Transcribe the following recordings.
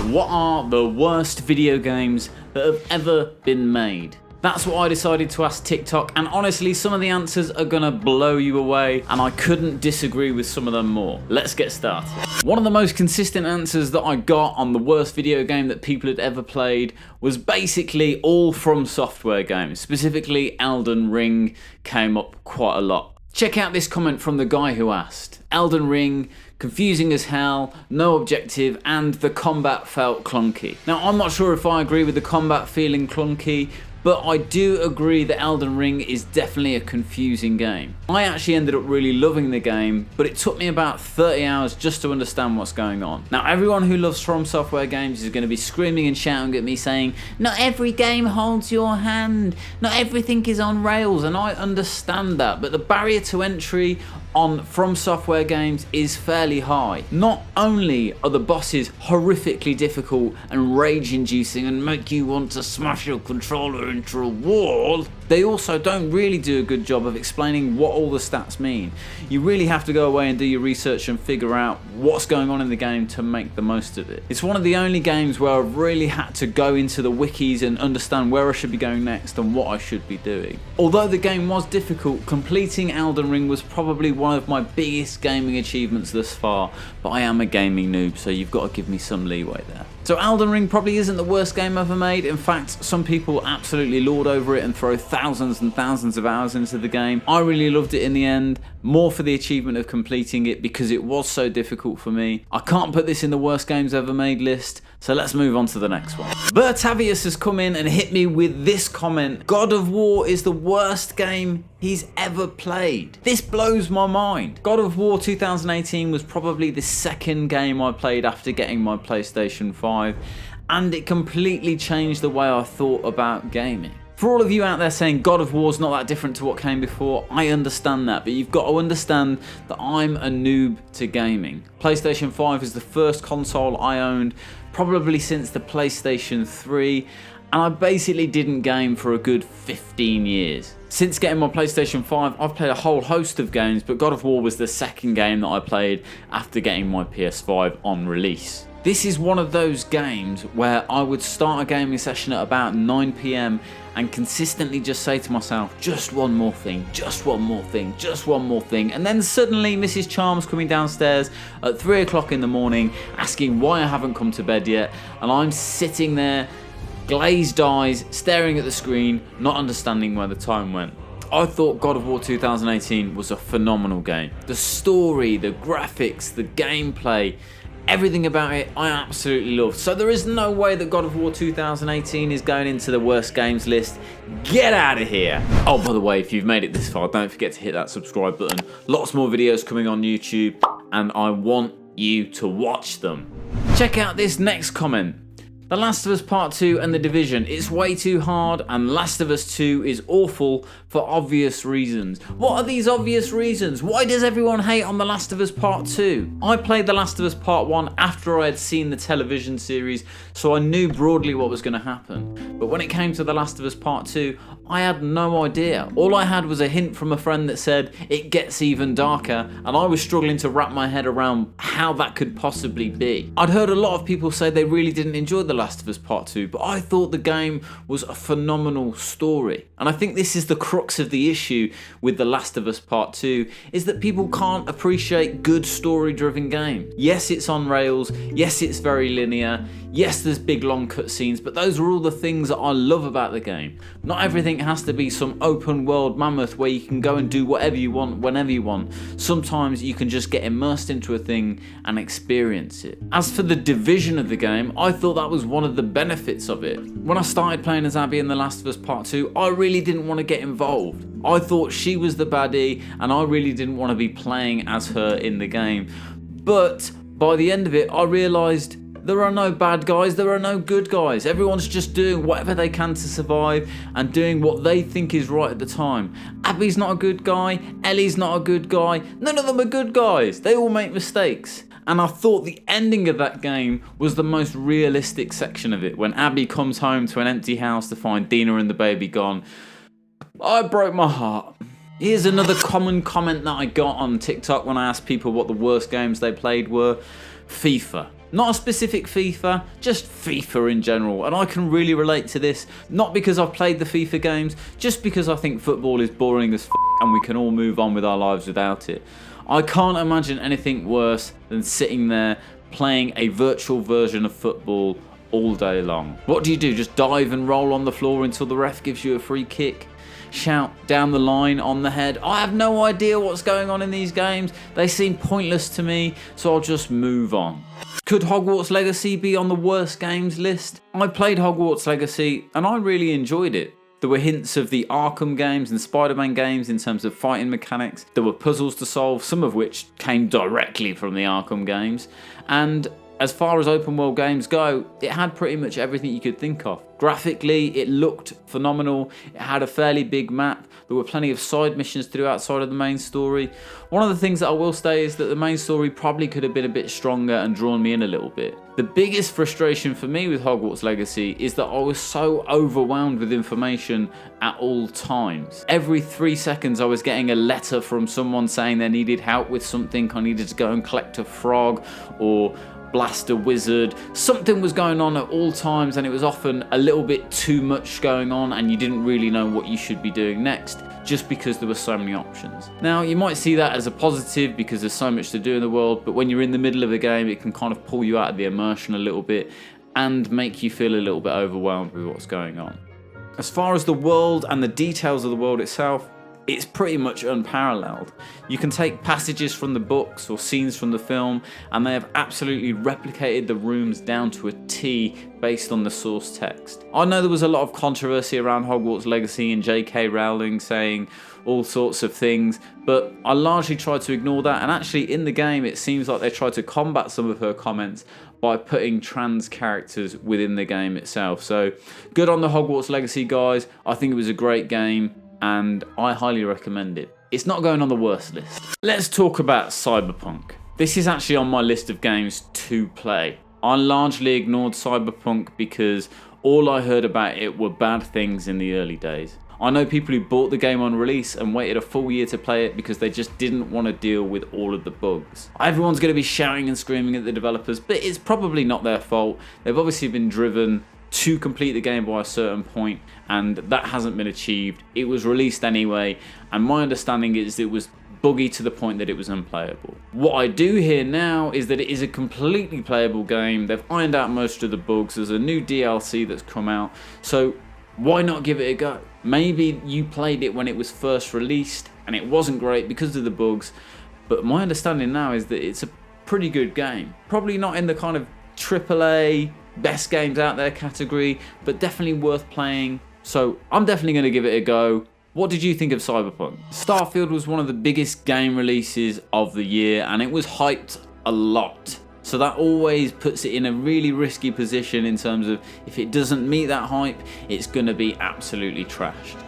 What are the worst video games that have ever been made? That's what I decided to ask TikTok, and honestly some of the answers are gonna blow you away, and I couldn't disagree with some of them more. Let's get started. One of the most consistent answers that I got on the worst video game that people had ever played was basically all From Software games. Specifically Elden Ring came up quite a lot. Check out this comment from the guy who asked. Elden Ring, confusing as hell, no objective, and the combat felt clunky. Now I'm not sure if I agree with the combat feeling clunky, but I do agree that Elden Ring is definitely a confusing game. I actually ended up really loving the game, but it took me about 30 hours just to understand what's going on. Now everyone who loves From Software games is going to be screaming and shouting at me saying, not every game holds your hand, not everything is on rails, and I understand that, but the barrier to entry on From Software games is fairly high. Not only are the bosses horrifically difficult and rage-inducing and make you want to smash your controller into a wall, they also don't really do a good job of explaining what all the stats mean. You really have to go away and do your research and figure out what's going on in the game to make the most of it. It's one of the only games where I've really had to go into the wikis and understand where I should be going next and what I should be doing. Although the game was difficult, completing Elden Ring was probably one of my biggest gaming achievements thus far, but I am a gaming noob, so you've got to give me some leeway there. So Elden Ring probably isn't the worst game ever made. In fact, some people absolutely lord over it and throw thousands and thousands of hours into the game. I really loved it in the end, more for the achievement of completing it because it was so difficult for me. I can't put this in the worst games ever made list, so let's move on to the next one. Bertavius has come in and hit me with this comment. God of War is the worst game he's ever played. This blows my mind. God of War 2018 was probably the second game I played after getting my PlayStation 5, and it completely changed the way I thought about gaming. For all of you out there saying God of War's not that different to what came before, I understand that, but you've got to understand that I'm a noob to gaming. PlayStation 5 is the first console I owned probably since the PlayStation 3, and I basically didn't game for a good 15 years. Since getting my PlayStation 5, I've played a whole host of games, but God of War was the second game that I played after getting my PS5 on release. This is one of those games where I would start a gaming session at about 9 PM and consistently just say to myself, just one more thing, just one more thing, just one more thing. And then suddenly Mrs. Charm's coming downstairs at 3 o'clock in the morning asking why I haven't come to bed yet. And I'm sitting there, glazed eyes, staring at the screen, not understanding where the time went. I thought God of War 2018 was a phenomenal game. The story, the graphics, the gameplay, everything about it I absolutely loved. So there is no way that God of War 2018 is going into the worst games list. Get out of here. Oh, by the way, if you've made it this far, don't forget to hit that subscribe button. Lots more videos coming on YouTube, and I want you to watch them. Check out this next comment. The Last of Us Part 2 and The Division, it's way too hard, and Last of Us 2 is awful for obvious reasons. What are these obvious reasons? Why does everyone hate on The Last of Us Part 2? I played The Last of Us Part 1 after I had seen the television series, so I knew broadly what was going to happen. But when it came to The Last of Us Part 2, I had no idea. All I had was a hint from a friend that said it gets even darker, and I was struggling to wrap my head around how that could possibly be. I'd heard a lot of people say they really didn't enjoy The Last of Us Part 2, but I thought the game was a phenomenal story. And I think this is the crux of the issue with The Last of Us Part 2, is that people can't appreciate good story-driven games. Yes, it's on rails, yes, it's very linear, yes, there's big long cutscenes, but those are all the things that I love about the game. Not everything has to be some open world mammoth where you can go and do whatever you want, whenever you want. Sometimes you can just get immersed into a thing and experience it. As for the division of the game, I thought that was one of the benefits of it. When I started playing as Abby in The Last of Us Part 2, I really didn't want to get involved. I thought she was the baddie, and I really didn't want to be playing as her in the game. But by the end of it, I realised there are no bad guys, there are no good guys. Everyone's just doing whatever they can to survive and doing what they think is right at the time. Abby's not a good guy, Ellie's not a good guy, none of them are good guys. They all make mistakes. And I thought the ending of that game was the most realistic section of it, when Abby comes home to an empty house to find Dina and the baby gone. I broke my heart. Here's another common comment that I got on TikTok when I asked people what the worst games they played were. FIFA. Not a specific FIFA, just FIFA in general. And I can really relate to this, not because I've played the FIFA games, just because I think football is boring as f*** and we can all move on with our lives without it. I can't imagine anything worse than sitting there playing a virtual version of football all day long. What do? Just dive and roll on the floor until the ref gives you a free kick? Shout down the line on the head? I have no idea what's going on in these games. They seem pointless to me, so I'll just move on. Could Hogwarts Legacy be on the worst games list? I played Hogwarts Legacy and I really enjoyed it. There were hints of the Arkham games and Spider-Man games in terms of fighting mechanics. There were puzzles to solve, some of which came directly from the Arkham games. And as far as open world games go, it had pretty much everything you could think of. Graphically, it looked phenomenal. It had a fairly big map. There were plenty of side missions to do outside of the main story. One of the things that I will say is that the main story probably could have been a bit stronger and drawn me in a little bit. The biggest frustration for me with Hogwarts Legacy is that I was so overwhelmed with information at all times. Every 3 seconds I was getting a letter from someone saying they needed help with something. I needed to go and collect a frog or blast a wizard. Something was going on at all times, and it was often a little bit too much going on and you didn't really know what you should be doing next, just because there were so many options. Now, you might see that as a positive because there's so much to do in the world, but when you're in the middle of a game, it can kind of pull you out of the immersion a little bit and make you feel a little bit overwhelmed with what's going on. As far as the world and the details of the world itself, it's pretty much unparalleled. You can take passages from the books or scenes from the film and they have absolutely replicated the rooms down to a T based on the source text. I know there was a lot of controversy around Hogwarts Legacy and J.K. Rowling saying all sorts of things, but I largely tried to ignore that, and actually in the game it seems like they tried to combat some of her comments by putting trans characters within the game itself. So good on the Hogwarts Legacy guys. I think it was a great game and I highly recommend it. It's not going on the worst list. Let's talk about Cyberpunk. This is actually on my list of games to play. I largely ignored Cyberpunk because all I heard about it were bad things in the early days. I know people who bought the game on release and waited a full year to play it because they just didn't want to deal with all of the bugs. Everyone's going to be shouting and screaming at the developers, but it's probably not their fault. They've obviously been driven to complete the game by a certain point, and that hasn't been achieved. It was released anyway, and my understanding is it was buggy to the point that it was unplayable. What I do hear now is that it is a completely playable game. They've ironed out most of the bugs. There's a new DLC that's come out, so why not give it a go? Maybe you played it when it was first released and it wasn't great because of the bugs, but my understanding now is that it's a pretty good game. Probably not in the kind of AAA best games out there category, but definitely worth playing. So I'm definitely going to give it a go. What did you think of Cyberpunk? Starfield was one of the biggest game releases of the year and it was hyped a lot. So that always puts it in a really risky position in terms of if it doesn't meet that hype, it's going to be absolutely trashed.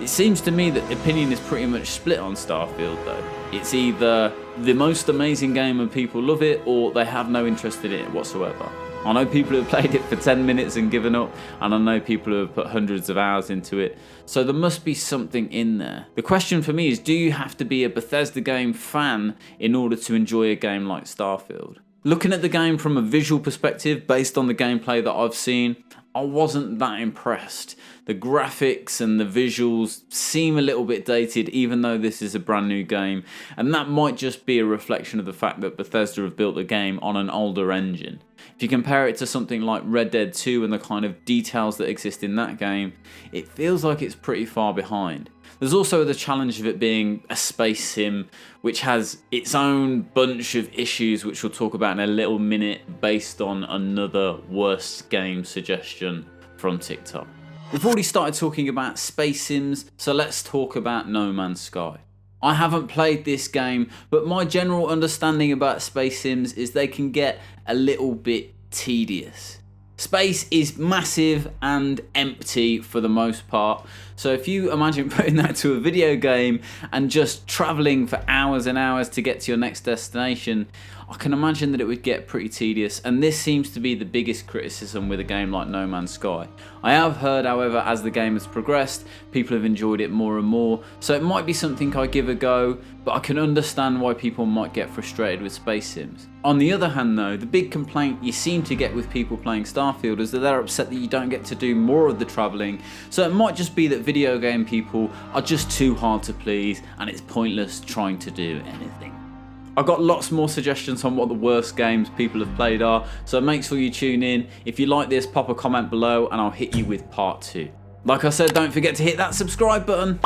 It seems to me that opinion is pretty much split on Starfield though. It's either the most amazing game and people love it, or they have no interest in it whatsoever. I know people who have played it for 10 minutes and given up, and I know people who have put hundreds of hours into it, so there must be something in there. The question for me is, do you have to be a Bethesda game fan in order to enjoy a game like Starfield? Looking at the game from a visual perspective, based on the gameplay that I've seen, I wasn't that impressed. The graphics and the visuals seem a little bit dated, even though this is a brand new game, and that might just be a reflection of the fact that Bethesda have built the game on an older engine. If you compare it to something like Red Dead 2 and the kind of details that exist in that game, it feels like it's pretty far behind. There's also the challenge of it being a space sim, which has its own bunch of issues, which we'll talk about in a little minute, based on another worst game suggestion from TikTok. We've already started talking about space sims, so let's talk about No Man's Sky. I haven't played this game, but my general understanding about space sims is they can get a little bit tedious. Space is massive and empty for the most part, so if you imagine putting that to a video game and just travelling for hours and hours to get to your next destination, I can imagine that it would get pretty tedious, and this seems to be the biggest criticism with a game like No Man's Sky. I have heard, however, as the game has progressed, people have enjoyed it more and more, so it might be something I give a go, but I can understand why people might get frustrated with space sims. On the other hand though, the big complaint you seem to get with people playing Starfield is that they're upset that you don't get to do more of the travelling, so it might just be that video game people are just too hard to please and it's pointless trying to do anything. I've got lots more suggestions on what the worst games people have played are, so make sure you tune in. If you like this, pop a comment below and I'll hit you with part 2. Like I said, don't forget to hit that subscribe button.